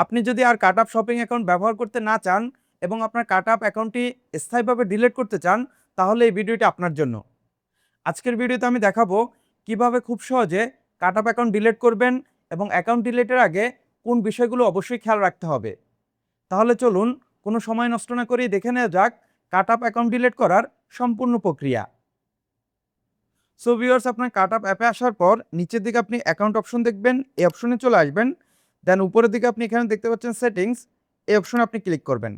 আপনি যদি আর কাট up shopping account ব্যবহার করতে না চান এবং আপনার কাট আপ অ্যাকাউন্টটি স্থায়ীভাবে ডিলিট করতে চান, তাহলে এই ভিডিওটি আপনার জন্য। আজকের ভিডিওতে আমি দেখাবো কিভাবে খুব সহজে কাট আপ অ্যাকাউন্ট ডিলিট করবেন এবং অ্যাকাউন্ট ডিলিটের আগে কোন বিষয়গুলো অবশ্যই খেয়াল রাখতে হবে। তাহলে চলুন কোনো সময় নষ্ট না করেই দেখে নেওয়া যাক কাট আপ অ্যাকাউন্ট ডিলিট করার সম্পূর্ণ প্রক্রিয়া। সো ভিউয়ার্স, আপনার কাট আপ অ্যাপে আসার পর নিচের দিকে আপনি অ্যাকাউন্ট অপশন দেখবেন, এই অপশনে চলে আসবেন। দেন উপরের দিকে আপনি এখানে দেখতে পাচ্ছেন সেটিংস, এই অপশনে আপনি ক্লিক করবেন।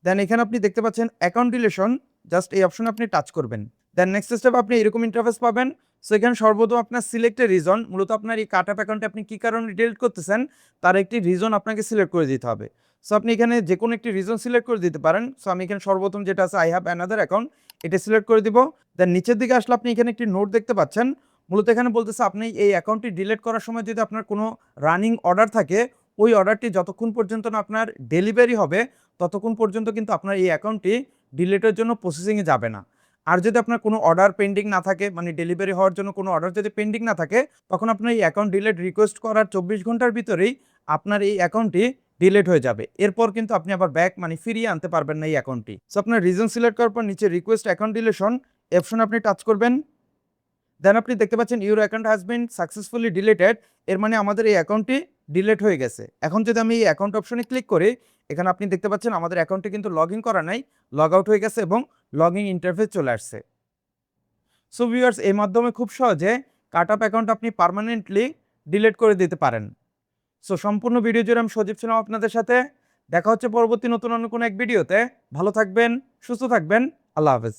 দেন এখানে আপনি দেখতে পাচ্ছেন অ্যাকাউন্ট ডিলিশন, জাস্ট এই অপশনে আপনি টাচ করবেন। দেন নেক্সট স্টেপে আপনি এরকম ইন্টারফেস পাবেন। সো এখানে সর্বপ্রথম আপনার সিলেক্ট এ রিজন, মূলত আপনার এই কাট আপ অ্যাকাউন্টে আপনি কী কারণে ডিলিট করতেছেন তার একটি রিজন আপনাকে সিলেক্ট করে দিতে হবে। সো আপনি এখানে যে কোনো একটি রিজন সিলেক্ট করে দিতে পারেন। সো আমি এখানে সর্বপ্রথম যেটা আছে আই হ্যাভ অ্যানাদার অ্যাকাউন্ট, এটা সিলেক্ট করে দিব। দেন নিচের দিকে আসলে আপনি এখানে একটি নোট দেখতে পাচ্ছেন। মূলত এখানে বলতেছে আপনি এই অ্যাকাউন্টটি ডিলিট করার সময় যদি আপনার কোনো রানিং অর্ডার থাকে, ওই অর্ডারটি যতক্ষণ পর্যন্ত না আপনার ডেলিভারি হবে ততক্ষণ পর্যন্ত কিন্তু আপনার এই অ্যাকাউন্টটি ডিলিটের জন্য প্রসেসিংয়ে যাবে না। আর যদি আপনার কোনো অর্ডার পেন্ডিং না থাকে, মানে ডেলিভারি হওয়ার জন্য কোনো অর্ডার যদি পেন্ডিং না থাকে, তখন আপনার এই অ্যাকাউন্ট ডিলিট রিকোয়েস্ট করার 24 ঘন্টার ভিতরেই আপনার এই অ্যাকাউন্টটি ডিলিট হয়ে যাবে। এরপর কিন্তু আপনি আবার ব্যাক মানে ফিরিয়ে আনতে পারবেন না এই অ্যাকাউন্টটি। সো আপনার রিজন সিলেক্ট করার পর নিচে রিকোয়েস্ট অ্যাকাউন্ট ডিলিশন অপশনে আপনি টাচ করবেন। দেন আপনি দেখতে পাচ্ছেন your account has been successfully deleted, এর মানে আমাদের এই অ্যাকাউন্টটি ডিলিট হয়ে গেছে। এখন যদি আমি এই অ্যাকাউন্ট অপশনে ক্লিক করি, এখানে আপনি দেখতে পাচ্ছেন আমাদের অ্যাকাউন্টে কিন্তু লগ ইন করা নাই, লগ আউট হয়ে গেছে এবং লগ ইন ইন্টারফেস চলে আসছে। সো ভিউয়ার্স, এই মাধ্যমে খুব সহজে কাট আপ অ্যাকাউন্ট আপনি পার্মানেন্টলি ডিলিট করে দিতে পারেন। সো সম্পূর্ণ ভিডিও জুড়ে আমি সজীব ছিলাম আপনাদের সাথে। দেখা হচ্ছে পরবর্তী নতুন অন্য কোনো এক ভিডিওতে। ভালো থাকবেন, সুস্থ থাকবেন। আল্লাহ হাফেজ।